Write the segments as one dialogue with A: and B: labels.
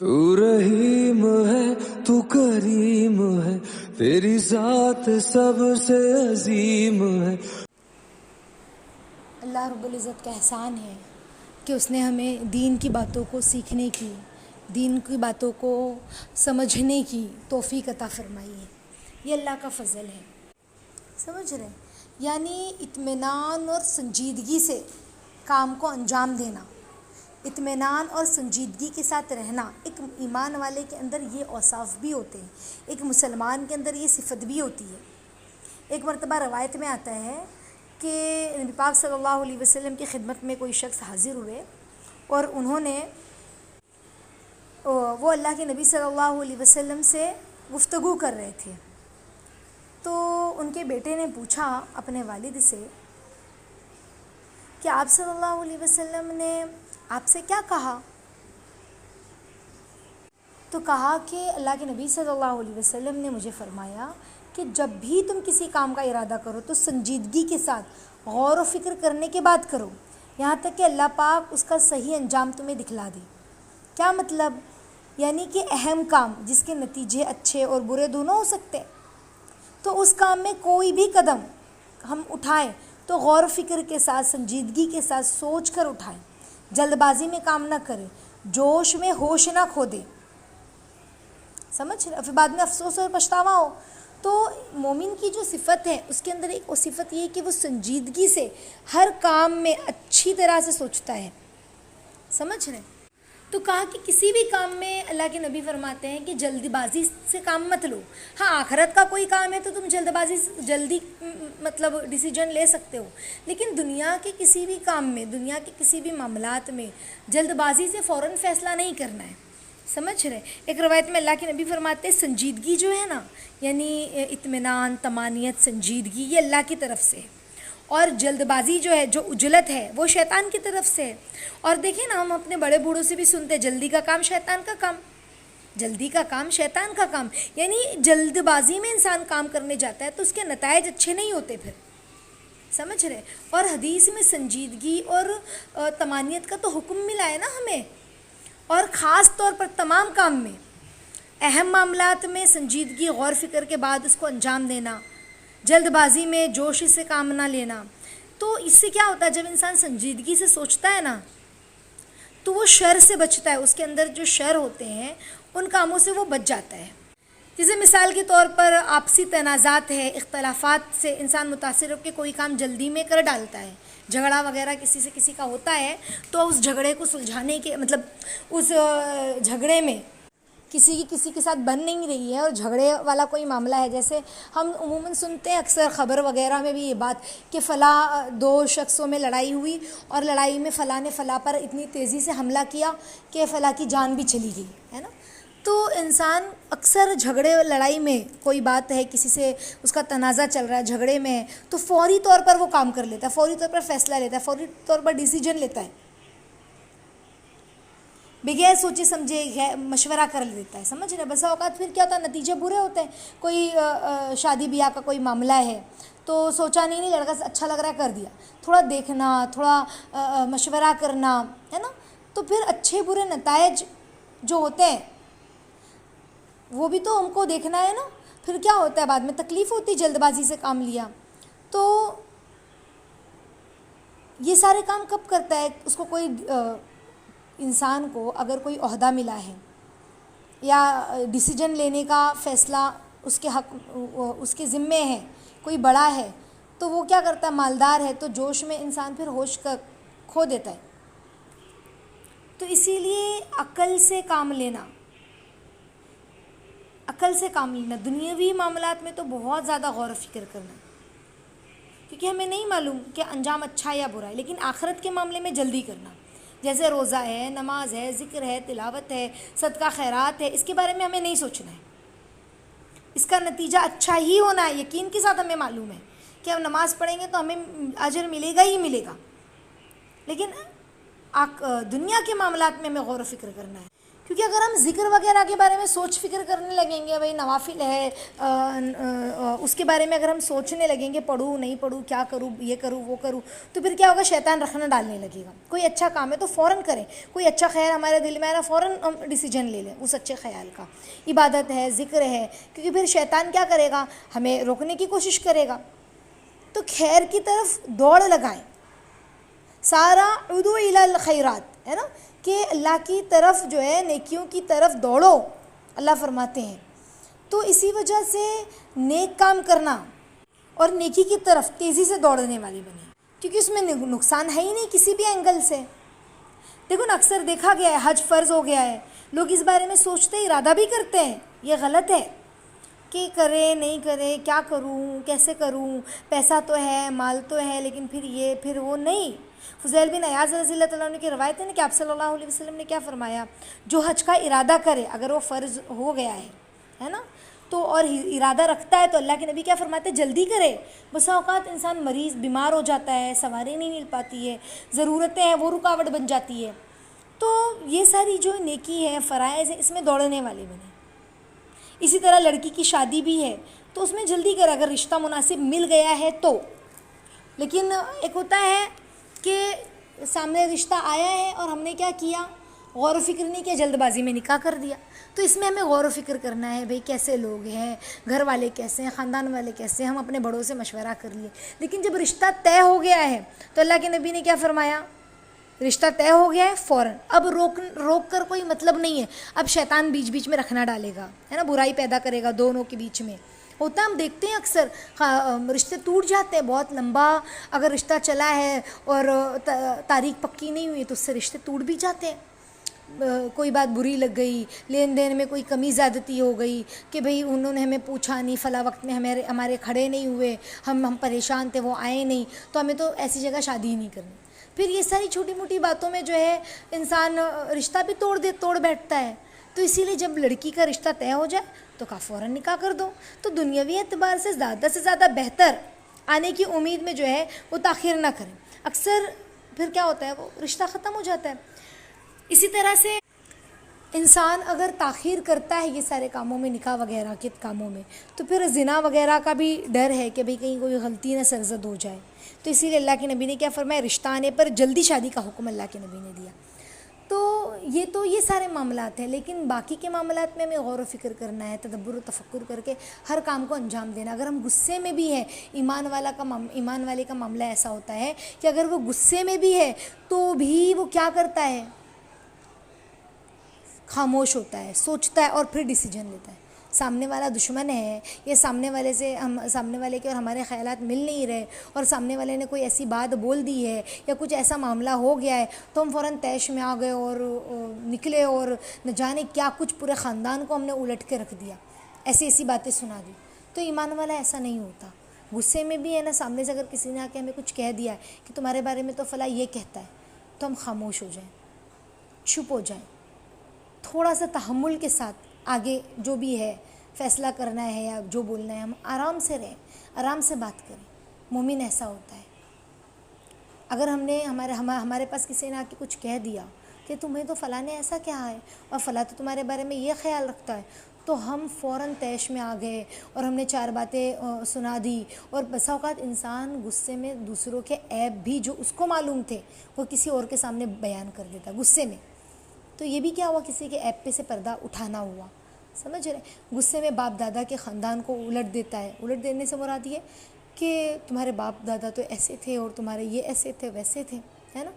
A: تو رحیم ہے تو کریم ہے، تیری ذات سب سے عظیم ہے۔
B: اللہ رب العزت کا احسان ہے کہ اس نے ہمیں دین کی باتوں کو سیکھنے کی، دین کی باتوں کو سمجھنے کی توفیق عطا فرمائی ہے۔ یہ اللہ کا فضل ہے، سمجھ رہے ہیں؟ یعنی اطمینان اور سنجیدگی سے کام کو انجام دینا، اطمینان اور سنجیدگی کے ساتھ رہنا۔ ایک ایمان والے کے اندر یہ اوصاف بھی ہوتے ہیں، ایک مسلمان کے اندر یہ صفت بھی ہوتی ہے۔ ایک مرتبہ روایت میں آتا ہے کہ نبی پاک صلی اللہ علیہ وسلم کی خدمت میں کوئی شخص حاضر ہوئے اور انہوں نے وہ اللہ کے نبی صلی اللہ علیہ وسلم سے گفتگو کر رہے تھے۔ تو ان کے بیٹے نے پوچھا اپنے والد سے کہ آپ صلی اللہ علیہ وسلم نے آپ سے کیا کہا؟ تو کہا کہ اللہ کے نبی صلی اللہ علیہ وسلم نے مجھے فرمایا کہ جب بھی تم کسی کام کا ارادہ کرو تو سنجیدگی کے ساتھ غور و فکر کرنے کے بعد کرو، یہاں تک کہ اللہ پاک اس کا صحیح انجام تمہیں دکھلا دے۔ کیا مطلب؟ یعنی کہ اہم کام جس کے نتیجے اچھے اور برے دونوں ہو سکتے، تو اس کام میں کوئی بھی قدم ہم اٹھائیں تو غور و فکر کے ساتھ، سنجیدگی کے ساتھ سوچ کر اٹھائیں، جلد بازی میں کام نہ کریں، جوش میں ہوش نہ کھو دیں، سمجھ رہے؟ پھر بعد میں افسوس اور پچھتاوا ہو۔ تو مومن کی جو صفت ہے اس کے اندر ایک صفت یہ ہے کہ وہ سنجیدگی سے ہر کام میں اچھی طرح سے سوچتا ہے، سمجھ رہے؟ تو کہا کہ کسی بھی کام میں اللہ کے نبی فرماتے ہیں کہ جلدی بازی سے کام مت لو۔ ہاں، آخرت کا کوئی کام ہے تو تم جلدی مطلب ڈیسیجن لے سکتے ہو، لیکن دنیا کے کسی بھی کام میں، دنیا کے کسی بھی معاملات میں جلد بازی سے فوراً فیصلہ نہیں کرنا ہے، سمجھ رہے؟ ایک روایت میں اللہ کے نبی فرماتے ہیں سنجیدگی جو ہے نا، یعنی اطمینان، طمانینت، سنجیدگی، یہ اللہ کی طرف سے ہے، اور جلد بازی جو ہے، جو عجلت ہے، وہ شیطان کی طرف سے ہے۔ اور دیکھیں نا، ہم اپنے بڑے بوڑھوں سے بھی سنتے ہیں جلدی کا کام شیطان کا کام، جلدی کا کام شیطان کا کام، یعنی جلد بازی میں انسان کام کرنے جاتا ہے تو اس کے نتائج اچھے نہیں ہوتے پھر، سمجھ رہے؟ اور حدیث میں سنجیدگی اور طمانینت کا تو حکم ملا ہے نا ہمیں، اور خاص طور پر تمام کام میں، اہم معاملات میں سنجیدگی، غور فکر کے بعد اس کو انجام دینا، جلد بازی میں جوش سے کام نہ لینا۔ تو اس سے کیا ہوتا ہے، جب انسان سنجیدگی سے سوچتا ہے نا تو وہ شر سے بچتا ہے، اس کے اندر جو شر ہوتے ہیں ان کاموں سے وہ بچ جاتا ہے۔ جیسے مثال کے طور پر آپسی تنازعات ہے، اختلافات سے انسان متاثر ہو کے کوئی کام جلدی میں کر ڈالتا ہے، جھگڑا وغیرہ کسی سے کسی کا ہوتا ہے تو اس جھگڑے کو سلجھانے کے مطلب اس جھگڑے میں کسی کے ساتھ بن نہیں رہی ہے اور جھگڑے والا کوئی معاملہ ہے، جیسے ہم عموماً سنتے ہیں اکثر خبر وغیرہ میں بھی یہ بات کہ فلاں دو شخصوں میں لڑائی ہوئی اور لڑائی میں فلاں نے فلاں پر اتنی تیزی سے حملہ کیا کہ فلاں کی جان بھی چلی گئی، ہے نا؟ تو انسان اکثر جھگڑے لڑائی میں کوئی بات ہے، کسی سے اس کا تنازع چل رہا ہے، جھگڑے میں ہے، تو فوری طور پر وہ کام کر لیتا ہے، فوری طور پر فیصلہ لیتا ہے، فوری طور پر ڈیسیجن لیتا ہے، بغیر سوچے سمجھے مشورہ کر لیتا ہے، سمجھ رہے؟ بسا اوقات پھر کیا ہوتا ہے، نتیجے برے ہوتے ہیں۔ کوئی شادی بیاہ کا کوئی معاملہ ہے تو سوچا نہیں لڑکا اچھا لگ رہا ہے کر دیا، تھوڑا دیکھنا، تھوڑا مشورہ کرنا، ہے نا؟ تو پھر اچھے برے نتائج جو ہوتے ہیں وہ بھی تو ہم کو دیکھنا ہے نا، پھر کیا ہوتا ہے بعد میں تکلیف ہوتی، جلد بازی سے کام لیا۔ تو یہ سارے کام کب کرتا ہے؟ اس کو کوئی انسان کو اگر کوئی عہدہ ملا ہے یا ڈیسیجن لینے کا فیصلہ اس کے حق، اس کے ذمے ہے، کوئی بڑا ہے، تو وہ کیا کرتا ہے، مالدار ہے، تو جوش میں انسان پھر ہوش کھو دیتا ہے۔ تو اسی لیے عقل سے کام لینا، دنیاوی معاملات میں تو بہت زیادہ غور و فکر کرنا، کیونکہ ہمیں نہیں معلوم کہ انجام اچھا یا برا ہے، لیکن آخرت کے معاملے میں جلدی کرنا، جیسے روزہ ہے، نماز ہے، ذکر ہے، تلاوت ہے، صدقہ خیرات ہے، اس کے بارے میں ہمیں نہیں سوچنا ہے، اس کا نتیجہ اچھا ہی ہونا ہے، یقین کے ساتھ ہمیں معلوم ہے کہ ہم نماز پڑھیں گے تو ہمیں اجر ملے گا ہی ملے گا، لیکن دنیا کے معاملات میں ہمیں غور و فکر کرنا ہے، کیونکہ اگر ہم ذکر وغیرہ کے بارے میں سوچ فکر کرنے لگیں گے، بھائی نوافل ہے، اس کے بارے میں اگر ہم سوچنے لگیں گے پڑھوں نہیں پڑھوں، کیا کروں، یہ کروں وہ کروں، تو پھر کیا ہوگا، شیطان رخنہ ڈالنے لگے گا۔ کوئی اچھا کام ہے تو فوراً کریں، کوئی اچھا خیال ہمارے دل میں آ رہا فوراً ہم ڈیسیجن لے لیں اس اچھے خیال کا، عبادت ہے، ذکر ہے، کیونکہ پھر شیطان کیا کرے گا، ہمیں روکنے کی کوشش کرے گا۔ تو خیر کی طرف دوڑ لگائیں، سارا ادعو الی الخیرات ہے نا، کہ اللہ کی طرف جو ہے نیکیوں کی طرف دوڑو، اللہ فرماتے ہیں۔ تو اسی وجہ سے نیک کام کرنا اور نیکی کی طرف تیزی سے دوڑنے والی بنے، کیونکہ اس میں نقصان ہے ہی نہیں کسی بھی اینگل سے۔ دیکھو نا، اکثر دیکھا گیا ہے حج فرض ہو گیا ہے، لوگ اس بارے میں سوچتے ارادہ بھی کرتے ہیں، یہ غلط ہے کہ کرے نہیں کرے، کیا کروں، کیسے کروں، پیسہ تو ہے، مال تو ہے، لیکن پھر یہ پھر وہ نہیں۔ فضیل بن عیاض رضی اللہ تعالیٰ عنہ کی روایت ہے نا کہ آپ صلی اللہ علیہ وسلم نے کیا فرمایا، جو حج کا ارادہ کرے اگر وہ فرض ہو گیا ہے نا، تو اور ارادہ رکھتا ہے تو اللہ کے نبی کیا فرماتے ہیں، جلدی کرے۔ بسا اوقات انسان مریض بیمار ہو جاتا ہے، سواری نہیں مل پاتی ہے، ضرورتیں ہیں وہ رکاوٹ بن جاتی ہے، تو یہ ساری جو نیکی ہے، فرائض ہے، اس میں دوڑنے والے بنے۔ اسی طرح لڑکی کی شادی بھی ہے تو اس میں جلدی کرے اگر رشتہ مناسب مل گیا ہے تو۔ لیکن ایک ہوتا ہے کہ سامنے رشتہ آیا ہے اور ہم نے کیا کیا، غور و فکر نہیں کیا، جلد بازی میں نکاح کر دیا۔ تو اس میں ہمیں غور و فکر کرنا ہے، بھئی کیسے لوگ ہیں، گھر والے کیسے ہیں، خاندان والے کیسے ہیں، ہم اپنے بڑوں سے مشورہ کر لیے۔ لیکن جب رشتہ طے ہو گیا ہے تو اللہ کے نبی نے کیا فرمایا، رشتہ طے ہو گیا ہے فوراً، اب روک کر کوئی مطلب نہیں ہے، اب شیطان بیچ بیچ میں رکھنا ڈالے گا، ہے نا، برائی پیدا کرے گا دونوں کے بیچ میں۔ ہوتا ہے، ہم دیکھتے ہیں اکثر رشتے ٹوٹ جاتے ہیں، بہت لمبا اگر رشتہ چلا ہے اور تاریخ پکی نہیں ہوئی تو اس سے رشتے ٹوٹ بھی جاتے ہیں۔ کوئی بات بری لگ گئی، لین دین میں کوئی کمی زیادتی ہو گئی کہ بھئی انہوں نے ہمیں پوچھا نہیں، فلاں وقت میں ہمارے کھڑے نہیں ہوئے، ہم پریشان تھے، وہ آئے نہیں، تو ہمیں تو ایسی جگہ شادی ہی نہیں کرنی۔ پھر یہ ساری چھوٹی موٹی باتوں میں جو ہے انسان رشتہ بھی توڑ بیٹھتا ہے۔ تو اسی لیے جب لڑکی کا رشتہ طے ہو جائے تو فوراً نکاح کر دو، تو دنیاوی اعتبار سے زیادہ بہتر آنے کی امید میں جو ہے وہ تاخیر نہ کریں۔ اکثر پھر کیا ہوتا ہے، وہ رشتہ ختم ہو جاتا ہے۔ اسی طرح سے انسان اگر تاخیر کرتا ہے یہ سارے کاموں میں، نکاح وغیرہ کے کاموں میں، تو پھر زنا وغیرہ کا بھی ڈر ہے کہ بھئی کہیں کوئی غلطی نہ سرزد ہو جائے۔ تو اسی لیے اللہ کے نبی نے کیا فرمایا، رشتہ آنے پر جلدی شادی کا حکم اللہ کے نبی نے دیا۔ تو یہ سارے معاملات ہیں، لیکن باقی کے معاملات میں ہمیں غور و فکر کرنا ہے، تدبر و تفکر کر کے ہر کام کو انجام دینا۔ اگر ہم غصے میں بھی ہیں، ایمان والے کا معاملہ ایسا ہوتا ہے کہ اگر وہ غصے میں بھی ہے تو بھی وہ کیا کرتا ہے، خاموش ہوتا ہے، سوچتا ہے اور پھر ڈیسیجن لیتا ہے۔ سامنے والا دشمن ہے، یا سامنے والے کے اور ہمارے خیالات مل نہیں رہے، اور سامنے والے نے کوئی ایسی بات بول دی ہے یا کچھ ایسا معاملہ ہو گیا ہے تو ہم فوراً طیش میں آ گئے اور نکلے اور نہ جانے کیا کچھ پورے خاندان کو ہم نے الٹ کے رکھ دیا، ایسی باتیں سنا دی۔ تو ایمان والا ایسا نہیں ہوتا، غصے میں بھی ہے نا، سامنے سے اگر کسی نے آ کے ہمیں کچھ کہہ دیا ہے کہ تمہارے بارے میں تو فلاں یہ کہتا ہے، تو ہم خاموش ہو جائیں، چپ ہو جائیں، تھوڑا سا تحمل کے ساتھ آگے جو بھی ہے فیصلہ کرنا ہے یا جو بولنا ہے، ہم آرام سے رہیں، آرام سے بات کریں۔ مومن ایسا ہوتا ہے۔ اگر ہم نے ہمارے پاس کسی نے آ کے کچھ کہہ دیا کہ تمہیں تو فلاں نے ایسا کہا ہے اور فلاں تو تمہارے بارے میں یہ خیال رکھتا ہے، تو ہم فوراً طیش میں آ گئے اور ہم نے 4 باتیں سنا دی، اور بسا اوقات انسان غصے میں دوسروں کے عیب بھی جو اس کو معلوم تھے وہ کسی اور کے سامنے بیان کر دیتا غصے میں۔ تو یہ بھی کیا ہوا، کسی کے عیب پہ سے پردہ اٹھانا ہوا، سمجھ رہے؟ غصے میں باپ دادا کے خاندان کو الٹ دیتا ہے۔ الٹ دینے سے مراد یہ کہ تمہارے باپ دادا تو ایسے تھے اور تمہارے یہ ایسے تھے ویسے تھے، ہے نا۔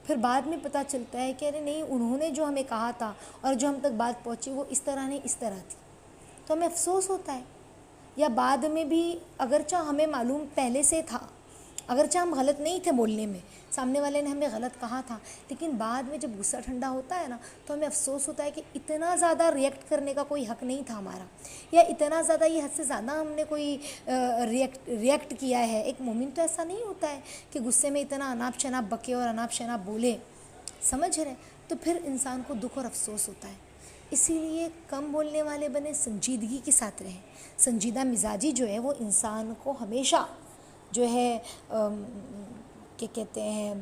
B: پھر بعد میں پتہ چلتا ہے کہ ارے نہیں، انہوں نے جو ہمیں کہا تھا اور جو ہم تک بات پہنچی وہ اس طرح نہیں، اس طرح تھی، تو ہمیں افسوس ہوتا ہے۔ یا بعد میں بھی اگرچہ ہمیں معلوم پہلے سے تھا، اگرچہ ہم غلط نہیں تھے بولنے میں، سامنے والے نے ہمیں غلط کہا تھا، لیکن بعد میں جب غصہ ٹھنڈا ہوتا ہے نا تو ہمیں افسوس ہوتا ہے کہ اتنا زیادہ ریئیکٹ کرنے کا کوئی حق نہیں تھا ہمارا، یا اتنا زیادہ یہ حد سے زیادہ ہم نے کوئی ریئیکٹ کیا ہے۔ ایک مومن تو ایسا نہیں ہوتا ہے کہ غصے میں اتنا اناپ شناپ بکے اور اناپ شناپ بولے، سمجھ رہے؟ تو پھر انسان کو دکھ اور افسوس ہوتا ہے۔ اسی لیے کم بولنے والے بنے، سنجیدگی کے ساتھ رہیں۔ سنجیدہ مزاجی جو ہے وہ انسان کو ہمیشہ جو ہے کیا کہتے ہیں،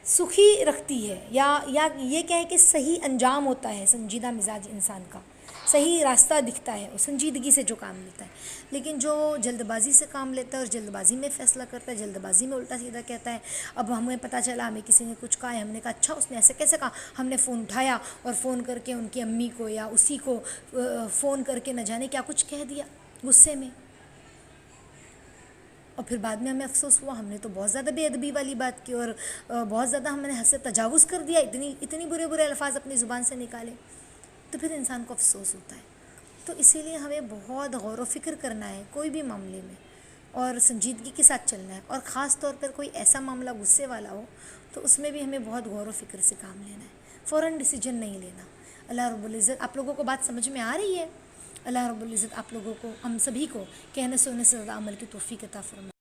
B: سخی رکھتی ہے، یا یہ کہیں کہ صحیح انجام ہوتا ہے سنجیدہ مزاج انسان کا، صحیح راستہ دکھتا ہے وہ سنجیدگی سے جو کام لیتا ہے۔ لیکن جو جلد بازی سے کام لیتا ہے اور جلد بازی میں فیصلہ کرتا ہے، جلد بازی میں الٹا سیدھا کہتا ہے، اب ہمیں پتہ چلا ہمیں کسی نے کچھ کہا ہے، ہم نے کہا اچھا اس نے ایسے کیسے کہا، ہم نے فون اٹھایا اور فون کر کے ان کی امی کو یا اسی کو فون کر کے نہ جانے کیا کچھ کہہ دیا غصے میں، اور پھر بعد میں ہمیں افسوس ہوا ہم نے تو بہت زیادہ بے ادبی والی بات کی اور بہت زیادہ ہم نے حد سے تجاوز کر دیا، اتنی برے الفاظ اپنی زبان سے نکالے، تو پھر انسان کو افسوس ہوتا ہے۔ تو اسی لیے ہمیں بہت غور و فکر کرنا ہے کوئی بھی معاملے میں، اور سنجیدگی کے ساتھ چلنا ہے، اور خاص طور پر کوئی ایسا معاملہ غصے والا ہو تو اس میں بھی ہمیں بہت غور و فکر سے کام لینا ہے، فوراً ڈیسیجن نہیں لینا۔ اللہ رب العزت، آپ لوگوں کو بات سمجھ میں آ رہی ہے؟ اللہ رب العزت آپ لوگوں کو، ہم سبھی کو کہنے سننے سے زیادہ عمل کی توفیق عطا فرمائے۔